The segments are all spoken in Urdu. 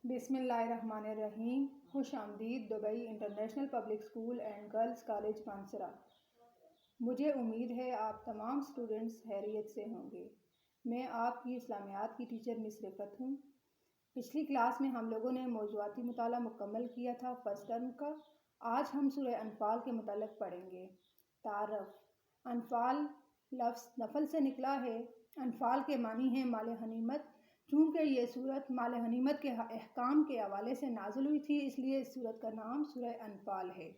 بسم اللہ الرحمن الرحیم۔ خوش آمدید Dubai international public school and girls college Mansehra. مجھے امید ہے آپ تمام اسٹوڈنٹس خیریت سے ہوں گے۔ میں آپ کی اسلامیات کی ٹیچر مس رفت ہوں۔ پچھلی کلاس میں ہم لوگوں نے موضوعاتی مطالعہ مکمل کیا تھا فرسٹ ٹرم کا۔ آج ہم سورہ انفال کے متعلق پڑھیں گے۔ تعارف: انفال لفظ نفل سے نکلا ہے۔ انفال کے معنی ہے مال غنیمت۔ چونکہ یہ سورت مال غنیمت کے احکام کے حوالے سے نازل ہوئی تھی، اس لیے اس سورت کا نام سورہ انفال ہے۔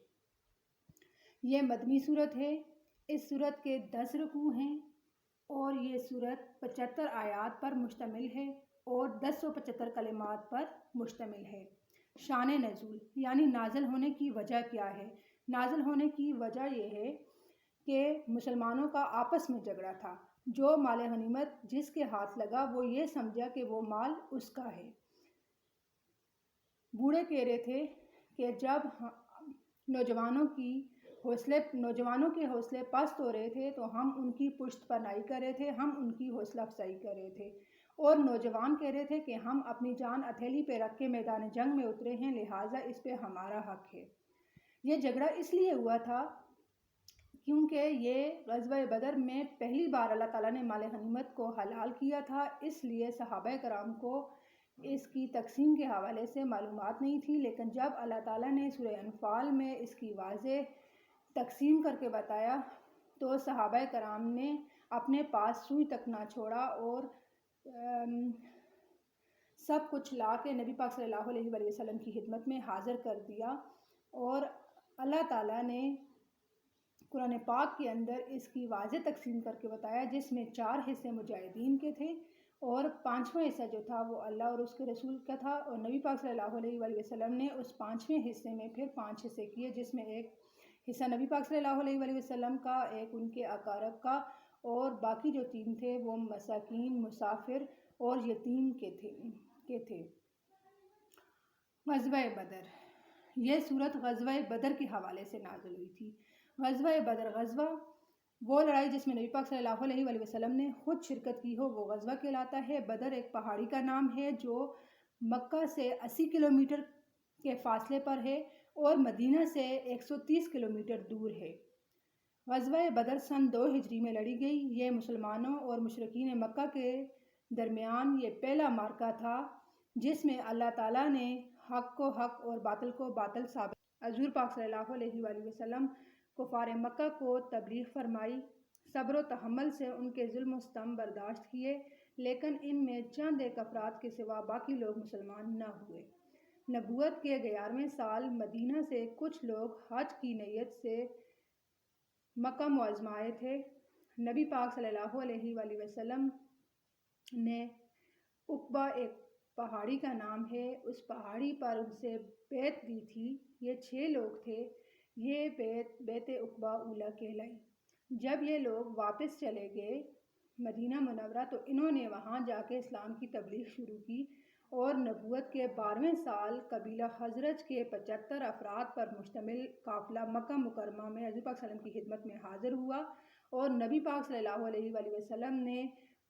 یہ مدنی سورت ہے۔ اس سورت کے 10 رکوع ہیں اور یہ سورت 75 آیات پر مشتمل ہے اور 1075 کلمات پر مشتمل ہے۔ شان نزول یعنی نازل ہونے کی وجہ کیا ہے؟ نازل ہونے کی وجہ یہ ہے کہ مسلمانوں کا آپس میں جھگڑا تھا۔ جو مال غنیمت جس کے ہاتھ لگا وہ یہ سمجھا کہ وہ مال اس کا ہے۔ بوڑھے کہہ رہے تھے کہ جب نوجوانوں کے حوصلے پست ہو رہے تھے تو ہم ان کی پشت پناہی کر رہے تھے، ہم ان کی حوصلہ افزائی کر رہے تھے۔ اور نوجوان کہہ رہے تھے کہ ہم اپنی جان ہتھیلی پہ رکھ کے میدان جنگ میں اترے ہیں، لہٰذا اس پہ ہمارا حق ہے۔ یہ جھگڑا اس لیے ہوا تھا کیونکہ یہ غزوہ بدر میں پہلی بار اللہ تعالیٰ نے مال غنیمت کو حلال کیا تھا، اس لیے صحابہ کرام کو اس کی تقسیم کے حوالے سے معلومات نہیں تھی، لیکن جب اللہ تعالیٰ نے سورہ انفال میں اس کی واضح تقسیم کر کے بتایا تو صحابہ کرام نے اپنے پاس سوئی تک نہ چھوڑا اور سب کچھ لا کے نبی پاک صلی اللہ علیہ وآلہ وسلم کی خدمت میں حاضر کر دیا۔ اور اللہ تعالیٰ نے قرآن پاک کے اندر اس کی واضح تقسیم کر کے بتایا، جس میں 4 حصے مجاہدین کے تھے اور 5واں حصہ جو تھا وہ اللہ اور اس کے رسول کا تھا، اور نبی پاک صلی اللہ علیہ وآلہ وسلم نے اس 5ویں حصے میں پھر 5 حصے کیے، جس میں ایک حصہ نبی پاک صلی اللہ علیہ وآلہ وسلم کا، ایک ان کے اقارب کا، اور باقی جو 3 تھے وہ مساکین، مسافر اور یتیم کے تھے۔ غزوہ بدر: یہ سورت غزوہ بدر کے حوالے سے نازل ہوئی تھی۔ غزوہ بدر غزوہ وہ لڑائی جس میں نبی پاک صلی اللہ علیہ وآلہ وسلم نے خود شرکت کی ہو وہ غزوہ کہلاتا ہے۔ بدر ایک پہاڑی کا نام ہے جو مکہ سے 80 کلومیٹر کے فاصلے پر ہے اور مدینہ سے 130 کلومیٹر دور ہے۔ غزوہ بدر سن 2 ہجری میں لڑی گئی۔ یہ مسلمانوں اور مشرکین مکہ کے درمیان یہ پہلا معرکہ تھا جس میں اللہ تعالیٰ نے حق کو حق اور باطل کو باطل ثابت کیا۔ حضور پاک صلی اللہ علیہ وآلہ وسلم کفار مکہ کو تبلیغ فرمائی، صبر و تحمل سے ان کے ظلم و ستم برداشت کیے، لیکن ان میں چند ایک افراد کے سوا باقی لوگ مسلمان نہ ہوئے۔ نبوت کے 11ویں سال مدینہ سے کچھ لوگ حج کی نیت سے مکہ معظمہ آئے تھے۔ نبی پاک صلی اللہ علیہ وآلہ وسلم نے عقبہ، ایک پہاڑی کا نام ہے، اس پہاڑی پر ان سے بیعت لی تھی۔ یہ 6 لوگ تھے۔ یہ بیعت عقبہ اولیٰ کہلائی۔ جب یہ لوگ واپس چلے گئے مدینہ منورہ تو انہوں نے وہاں جا کے اسلام کی تبلیغ شروع کی اور نبوت کے 12ویں سال قبیلہ خزرج کے 75 افراد پر مشتمل قافلہ مکہ مکرمہ میں حضور پاک صلی اللہ علیہ وسلم کی خدمت میں حاضر ہوا اور نبی پاک صلی اللہ علیہ وآلہ وسلم نے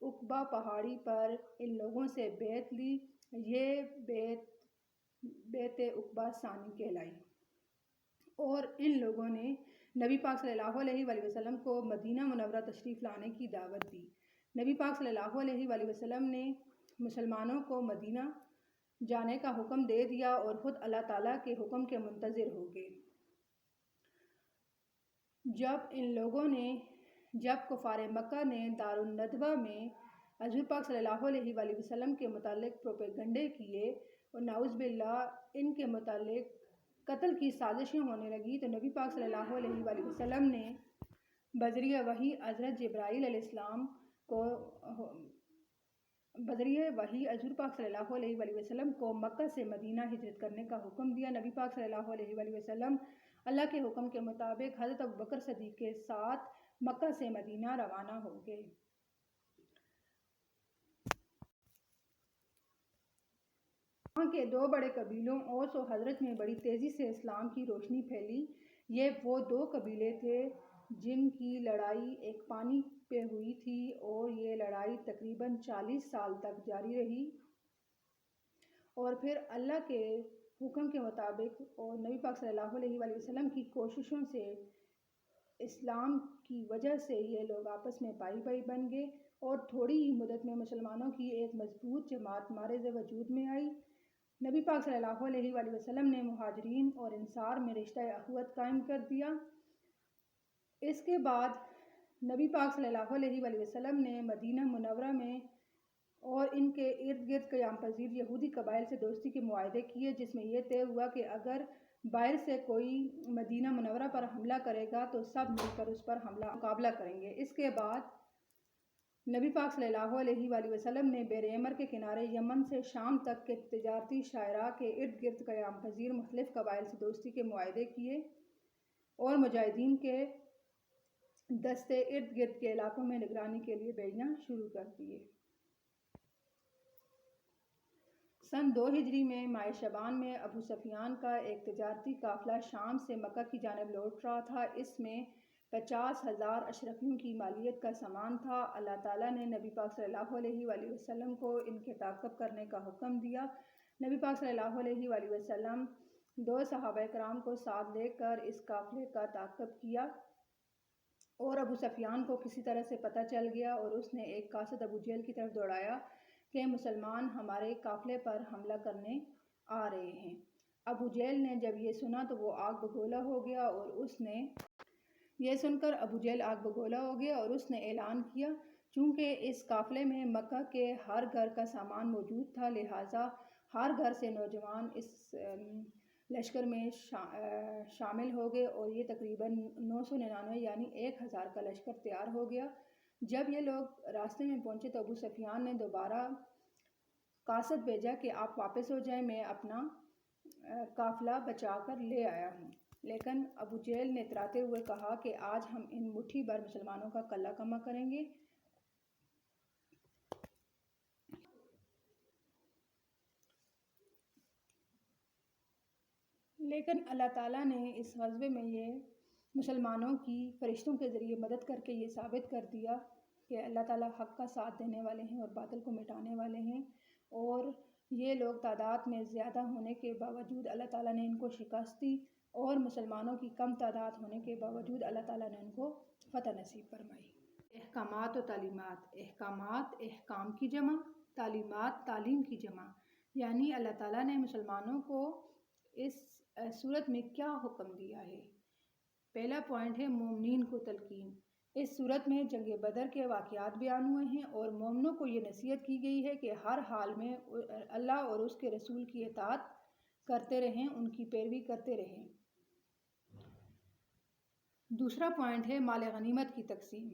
عقبہ پہاڑی پر ان لوگوں سے بیعت لی۔ یہ بیعت عقبہ ثانی کہلائی اور ان لوگوں نے نبی پاک صلی اللہ علیہ وآلہ وسلم کو مدینہ منورہ تشریف لانے کی دعوت دی۔ نبی پاک صلی اللہ علیہ وآلہ وسلم نے مسلمانوں کو مدینہ جانے کا حکم دے دیا اور خود اللہ تعالیٰ کے حکم کے منتظر ہو گئے۔ جب کفار مکہ نے دارالندوہ میں حضور پاک صلی اللہ علیہ وآلہ وسلم کے متعلق پروپیگنڈے کیے اور نعوذ باللہ ان کے متعلق قتل کی سازشیں ہونے لگی تو نبی پاک صلی اللہ علیہ وآلہ وسلم نے بذریعہ وحی حضرت جبرائیل علیہ السلام کو حضور پاک صلی اللہ علیہ وآلہ وسلم کو مکہ سے مدینہ ہجرت کرنے کا حکم دیا۔ نبی پاک صلی اللہ علیہ وآلہ وسلم اللہ کے حکم کے مطابق حضرت ابوبکر صدیق کے ساتھ مکہ سے مدینہ روانہ ہو گئے۔ وہاں کے 2 بڑے قبیلوں اوس و خزرج میں بڑی تیزی سے اسلام کی روشنی پھیلی۔ یہ وہ 2 قبیلے تھے جن کی لڑائی ایک پانی پہ ہوئی تھی اور یہ لڑائی تقریباً 40 سال تک جاری رہی اور پھر اللہ کے حکم کے مطابق اور نبی پاک صلی اللہ علیہ وآلہ وسلم کی کوششوں سے اسلام کی وجہ سے یہ لوگ آپس میں بائی بائی بن گئے اور تھوڑی ہی مدت میں مسلمانوں کی ایک مضبوط جماعت مارز وجود میں آئی۔ نبی پاک صلی اللہ علیہ وآلہ وسلم نے مہاجرین اور انصار میں رشتہ اخوت قائم کر دیا۔ اس کے بعد نبی پاک صلی اللہ علیہ وآلہ وسلم نے مدینہ منورہ میں اور ان کے ارد گرد قیام پذیر یہودی قبائل سے دوستی کے معاہدے کیے، جس میں یہ طے ہوا کہ اگر باہر سے کوئی مدینہ منورہ پر حملہ کرے گا تو سب مل کر اس پر مقابلہ کریں گے۔ اس کے بعد نبی پاک صلی اللہ علیہ وآلہ وسلم نے بحر احمر کے کنارے یمن سے شام تک کے تجارتی شاہراہ کے ارد گرد قیام پذیر مختلف قبائل سے دوستی کے معاہدے کیے اور مجاہدین کے دستے ارد گرد کے علاقوں میں نگرانی کے لیے بھیجنا شروع کر دیے۔ سن 2 ہجری میں ماہ شعبان میں ابو سفیان کا ایک تجارتی قافلہ شام سے مکہ کی جانب لوٹ رہا تھا۔ اس میں 50,000 اشرفیوں کی مالیت کا سامان تھا۔ اللہ تعالیٰ نے نبی پاک صلی اللہ علیہ وآلہ وسلم کو ان کے تعاقب کرنے کا حکم دیا۔ نبی پاک صلی اللہ علیہ وآلہ وسلم 2 صحابہ کرام کو ساتھ لے کر اس قافلے کا تعاقب کیا اور ابو سفیان کو کسی طرح سے پتہ چل گیا اور اس نے ایک قاصد ابو جہل کی طرف دوڑایا کہ مسلمان ہمارے قافلے پر حملہ کرنے آ رہے ہیں۔ ابو جہل نے جب یہ سنا تو وہ آگ بگولا ہو گیا اور اس نے اعلان کیا چونکہ اس قافلے میں مکہ کے ہر گھر کا سامان موجود تھا، لہٰذا ہر گھر سے نوجوان اس لشکر میں شامل ہو گئے اور یہ تقریباً 999 یعنی 1000 کا لشکر تیار ہو گیا۔ جب یہ لوگ راستے میں پہنچے تو ابو سفیان نے دوبارہ قاصد بھیجا کہ آپ واپس ہو جائیں، میں اپنا قافلہ بچا کر لے آیا ہوں۔ لیکن ابو جہل نے اتراتے ہوئے کہا کہ آج ہم ان مٹھی بھر مسلمانوں کا کلہ کما کریں گے۔ لیکن اللہ تعالیٰ نے اس غزوے میں یہ مسلمانوں کی فرشتوں کے ذریعے مدد کر کے یہ ثابت کر دیا کہ اللہ تعالیٰ حق کا ساتھ دینے والے ہیں اور باطل کو مٹانے والے ہیں، اور یہ لوگ تعداد میں زیادہ ہونے کے باوجود اللہ تعالیٰ نے ان کو شکست دی اور مسلمانوں کی کم تعداد ہونے کے باوجود اللہ تعالیٰ نے ان کو فتح نصیب فرمائی۔ احکامات و تعلیمات۔ احکامات احکام کی جمع، تعلیمات تعلیم کی جمع، یعنی اللہ تعالیٰ نے مسلمانوں کو اس صورت میں کیا حکم دیا ہے۔ پہلا پوائنٹ ہے مومنین کو تلقین۔ اس صورت میں جنگ بدر کے واقعات بیان ہوئے ہیں اور مومنوں کو یہ نصیحت کی گئی ہے کہ ہر حال میں اللہ اور اس کے رسول کی اطاعت کرتے رہیں، ان کی پیروی کرتے رہیں۔ دوسرا پوائنٹ ہے مال غنیمت کی تقسیم۔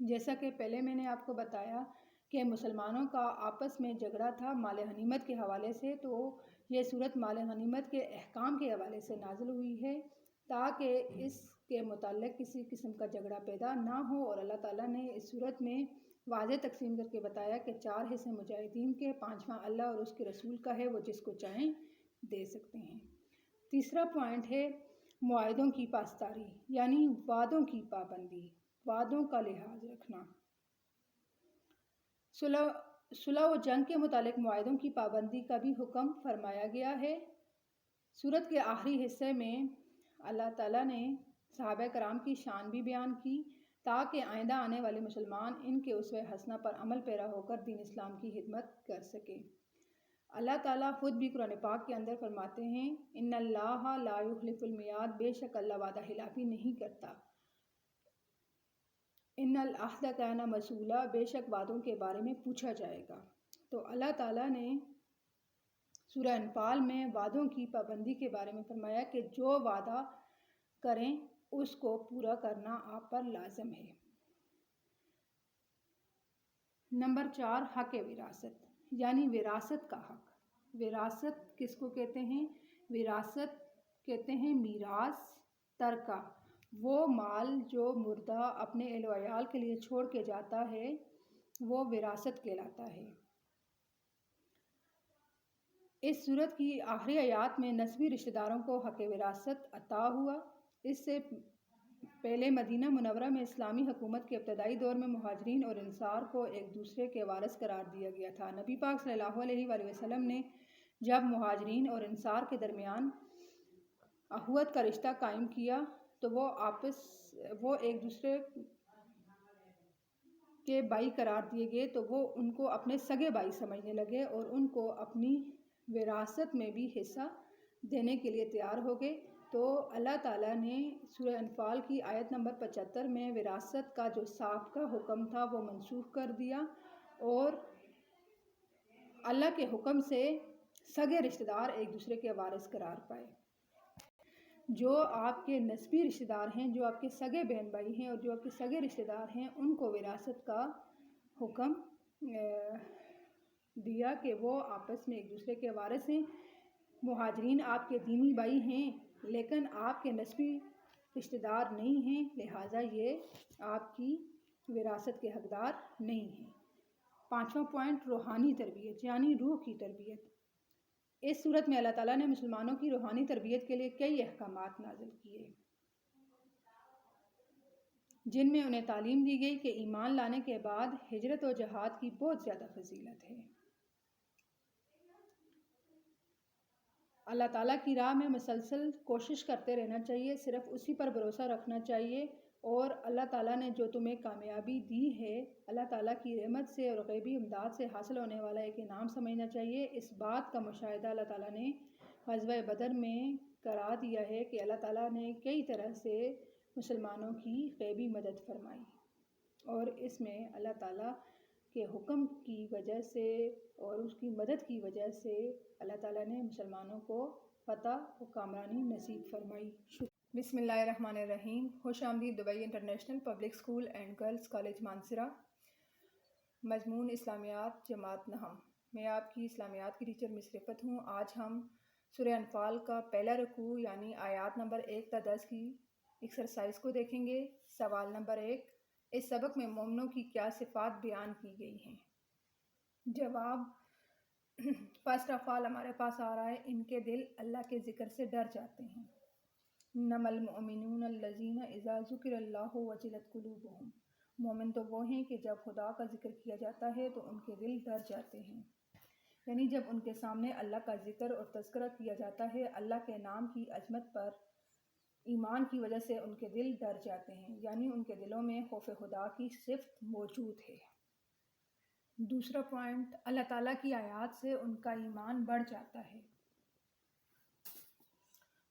جیسا کہ پہلے میں نے آپ کو بتایا کہ مسلمانوں کا آپس میں جھگڑا تھا مال غنیمت کے حوالے سے، تو یہ صورت مال غنیمت کے احکام کے حوالے سے نازل ہوئی ہے تاکہ اس کے متعلق کسی قسم کا جھگڑا پیدا نہ ہو، اور اللہ تعالیٰ نے اس صورت میں واضح تقسیم کر کے بتایا کہ 4 حصے مجاہدین کے، 5واں اللہ اور اس کے رسول کا ہے، وہ جس کو چاہیں دے سکتے ہیں۔ تیسرا پوائنٹ ہے معاہدوں کی پاسداری، یعنی وعدوں کی پابندی، وعدوں کا لحاظ رکھنا۔ صلح و جنگ کے متعلق معاہدوں کی پابندی کا بھی حکم فرمایا گیا ہے۔ سورت کے آخری حصے میں اللہ تعالیٰ نے صحابہ کرام کی شان بھی بیان کی تاکہ آئندہ آنے والے مسلمان ان کے اسوہ حسنہ پر عمل پیرا ہو کر دین اسلام کی خدمت کر سکیں۔ اللہ تعالیٰ خود بھی قرآن پاک کے اندر فرماتے ہیں ان اللہ لا یخلف المیعاد، بے شک اللہ وعدہ خلافی نہیں کرتا۔ ان العہد کان مسئولا، بے شک وعدوں کے بارے میں پوچھا جائے گا۔ تو اللہ تعالیٰ نے سورہ انفال میں وعدوں کی پابندی کے بارے میں فرمایا کہ جو وعدہ کریں اس کو پورا کرنا آپ پر لازم ہے۔ نمبر 4 حق وراثت، یعنی وراثت کا حق۔ وراثت کس کو کہتے ہیں؟ وراثت کہتے ہیں میراث ترکہ، وہ مال جو مردہ اپنے اہل و عیال کے لیے چھوڑ کے جاتا ہے وہ وراثت کہلاتا ہے۔ اس سورت کی آخری آیات میں نسبی رشتہ داروں کو حق وراثت عطا ہوا۔ اس سے پہلے مدینہ منورہ میں اسلامی حکومت کے ابتدائی دور میں مہاجرین اور انصار کو ایک دوسرے کے وارث قرار دیا گیا تھا۔ نبی پاک صلی اللہ علیہ وآلہ وسلم نے جب مہاجرین اور انصار کے درمیان اخوت کا رشتہ قائم کیا تو وہ ایک دوسرے کے بھائی قرار دیے گئے، تو وہ ان کو اپنے سگے بھائی سمجھنے لگے اور ان کو اپنی وراثت میں بھی حصہ دینے کے لیے تیار ہو گئے۔ تو اللہ تعالیٰ نے سورہ انفال کی آیت نمبر 75 میں وراثت کا جو سابقہ حکم تھا وہ منسوخ کر دیا، اور اللہ کے حکم سے سگے رشتہ دار ایک دوسرے کے وارث قرار پائے۔ جو آپ کے نسبی رشتہ دار ہیں، جو آپ کے سگے بہن بھائی ہیں اور جو آپ کے سگے رشتہ دار ہیں، ان کو وراثت کا حکم دیا کہ وہ آپس میں ایک دوسرے کے وارث ہیں۔ مہاجرین آپ کے دینی بھائی ہیں لیکن آپ کے نسبی رشتہ دار نہیں ہیں، لہٰذا یہ آپ کی وراثت کے حقدار نہیں ہیں۔ 5واں پوائنٹ، روحانی تربیت یعنی روح کی تربیت۔ اس صورت میں اللہ تعالیٰ نے مسلمانوں کی روحانی تربیت کے لیے کئی احکامات نازل کیے، جن میں انہیں تعلیم دی گئی کہ ایمان لانے کے بعد ہجرت و جہاد کی بہت زیادہ فضیلت ہے۔ اللہ تعالیٰ کی راہ میں مسلسل کوشش کرتے رہنا چاہیے، صرف اسی پر بھروسہ رکھنا چاہیے، اور اللہ تعالیٰ نے جو تمہیں کامیابی دی ہے اللہ تعالیٰ کی رحمت سے اور غیبی امداد سے حاصل ہونے والا ایک انعام سمجھنا چاہیے۔ اس بات کا مشاہدہ اللہ تعالیٰ نے غزوہ بدر میں کرا دیا ہے کہ اللہ تعالیٰ نے کئی طرح سے مسلمانوں کی غیبی مدد فرمائی، اور اس میں اللہ تعالیٰ کے حکم کی وجہ سے اور اس کی مدد کی وجہ سے اللہ تعالیٰ نے مسلمانوں کو فتح و کامرانی نصیب فرمائی۔ بسم اللہ الرحمن الرحیم۔ خوش آمدید Dubai international public school and girls college Mansehra. مضمون اسلامیات جماعت نہم۔ میں آپ کی اسلامیات کی ٹیچر مس رفت ہوں۔ آج ہم سورہ انفال کا پہلا رکوع یعنی آیات نمبر 1 تا 10 کی ایکسرسائز کو دیکھیں گے۔ سوال نمبر 1، اس سبق میں مومنوں کی کیا صفات بیان کی گئی ہیں؟ جواب، فرسٹ آف آل ہمارے پاس آ رہا ہے ان کے دل اللہ کے ذکر سے ڈر جاتے ہیں۔ انما المؤمنون الذین اذا ذکر اللہ وجلت قلوبہم۔ مومن تو وہ ہیں کہ جب خدا کا ذکر کیا جاتا ہے تو ان کے دل ڈر جاتے ہیں، یعنی جب ان کے سامنے اللہ کا ذکر اور تذکرہ کیا جاتا ہے، اللہ کے نام کی عظمت پر ایمان کی وجہ سے ان کے دل ڈر جاتے ہیں، یعنی ان کے دلوں میں خوف خدا کی صفت موجود ہے۔ دوسرا پوائنٹ، اللہ تعالیٰ کی آیات سے ان کا ایمان بڑھ جاتا ہے۔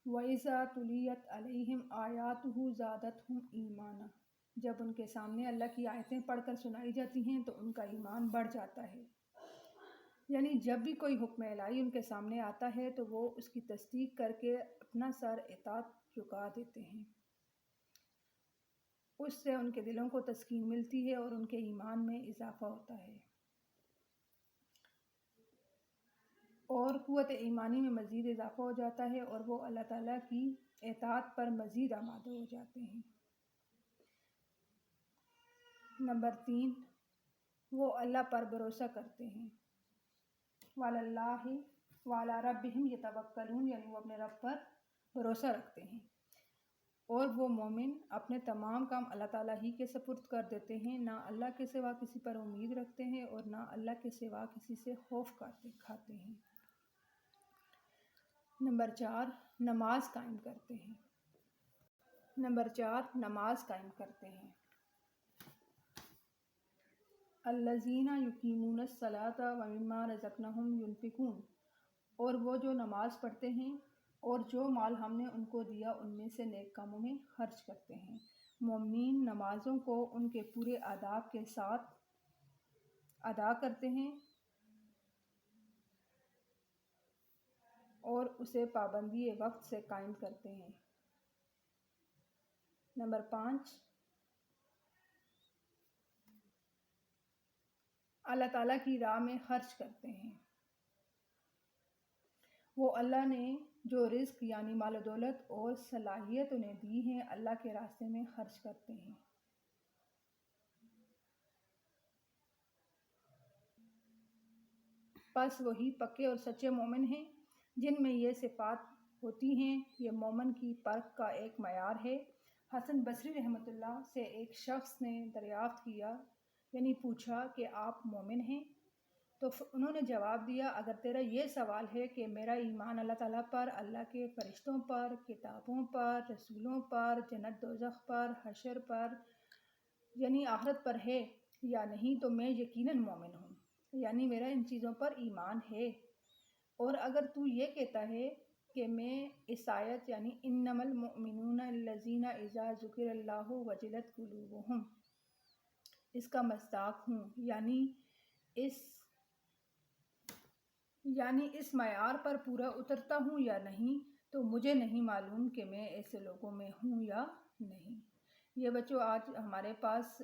وَإِذَا تُلِيَتْ عَلَيْهِمْ آيَاتُهُ زَادَتْهُمْ إِيمَانًا۔ جب ان کے سامنے اللہ کی آیتیں پڑھ کر سنائی جاتی ہیں تو ان کا ایمان بڑھ جاتا ہے، یعنی جب بھی کوئی حکم الہی ان کے سامنے آتا ہے تو وہ اس کی تصدیق کر کے اپنا سر اطاعت جھکا دیتے ہیں، اس سے ان کے دلوں کو تسکین ملتی ہے اور ان کے ایمان میں اضافہ ہوتا ہے، اور قوت ایمانی میں مزید اضافہ ہو جاتا ہے، اور وہ اللہ تعالیٰ کی اطاعت پر مزید آمادہ ہو جاتے ہیں۔ نمبر 3، وہ اللہ پر بھروسہ کرتے ہیں۔ وَعَلَى اللَّهِ وَعَلَى رَبِّهِمْ يَتَوَكَّلُونَ، یعنی وہ اپنے رب پر بھروسہ رکھتے ہیں، اور وہ مومن اپنے تمام کام اللہ تعالیٰ ہی کے سپرد کر دیتے ہیں، نہ اللہ کے سوا کسی پر امید رکھتے ہیں اور نہ اللہ کے سوا کسی سے خوف کھاتے ہیں۔ نمبر 4، نماز قائم کرتے ہیں۔ نمبر 4، نماز قائم کرتے ہیں۔ الذین یقیمون الصلاۃ ومما رزقناہم ینفقون، اور وہ جو نماز پڑھتے ہیں اور جو مال ہم نے ان کو دیا ان میں سے نیک کاموں میں خرچ کرتے ہیں۔ مومنین نمازوں کو ان کے پورے آداب کے ساتھ ادا کرتے ہیں اور اسے پابندی وقت سے قائم کرتے ہیں۔ نمبر 5، اللہ تعالیٰ کی راہ میں خرچ کرتے ہیں۔ وہ اللہ نے جو رزق یعنی مال و دولت اور صلاحیت انہیں دی ہیں اللہ کے راستے میں خرچ کرتے ہیں۔ پس وہی پکے اور سچے مومن ہیں جن میں یہ صفات ہوتی ہیں۔ یہ مومن کی پرکھ کا ایک معیار ہے۔ حسن بصری رحمۃ اللہ سے ایک شخص نے دریافت کیا، یعنی پوچھا کہ آپ مومن ہیں؟ تو انہوں نے جواب دیا اگر تیرا یہ سوال ہے کہ میرا ایمان اللہ تعالیٰ پر، اللہ کے فرشتوں پر، کتابوں پر، رسولوں پر، جنت دوزخ پر، حشر پر یعنی آخرت پر ہے یا نہیں، تو میں یقیناً مومن ہوں، یعنی میرا ان چیزوں پر ایمان ہے۔ اور اگر تو یہ کہتا ہے کہ میں اس آیت یعنی انما المؤمنون الذین اذا ذکر اللہ وجلت قلوبہم اس کا مصداق ہوں، یعنی اس معیار پر پورا اترتا ہوں یا نہیں، تو مجھے نہیں معلوم کہ میں ایسے لوگوں میں ہوں یا نہیں۔ یہ بچوں آج ہمارے پاس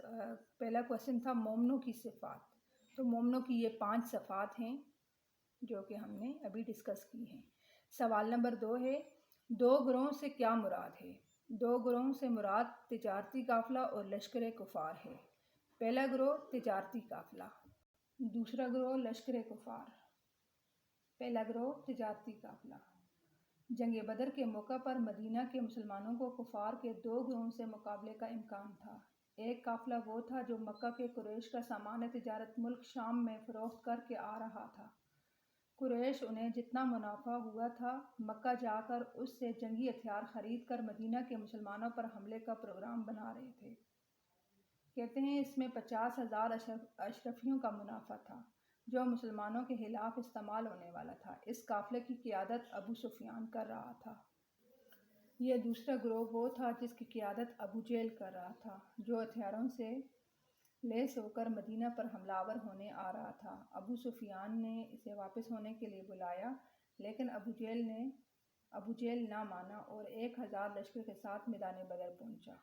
پہلا کویسچن تھا مومنوں کی صفات۔ تو مومنوں کی یہ 5 صفات ہیں جو کہ ہم نے ابھی ڈسکس کی ہیں۔ سوال نمبر 2 ہے 2 گروہوں سے کیا مراد ہے؟ 2 گروہوں سے مراد تجارتی قافلہ اور لشکر کفار ہے۔ پہلا گروہ تجارتی قافلہ، دوسرا گروہ لشکر کفار۔ پہلا گروہ تجارتی قافلہ۔ جنگ بدر کے موقع پر مدینہ کے مسلمانوں کو کفار کے 2 گروہوں سے مقابلے کا امکان تھا۔ ایک قافلہ وہ تھا جو مکہ کے قریش کا سامان تجارت ملک شام میں فروخت کر کے آ رہا تھا۔ قریش انہیں جتنا منافع ہوا تھا مکہ جا کر اس سے جنگی ہتھیار خرید کر مدینہ کے مسلمانوں پر حملے کا پروگرام بنا رہے تھے۔ کہتے ہیں اس میں 50,000 اشرفیوں کا منافع تھا جو مسلمانوں کے خلاف استعمال ہونے والا تھا۔ اس قافلے کی قیادت ابو سفیان کر رہا تھا۔ یہ دوسرا گروہ وہ تھا جس کی قیادت ابو جہل کر رہا تھا جو ہتھیاروں سے لیس ہو کر مدینہ پر حملہ آور ہونے آ رہا تھا۔ ابو سفیان نے اسے واپس ہونے کے لیے بلایا لیکن ابو جہل نہ مانا اور 1,000 لشکر کے ساتھ میدان بدر پہنچا۔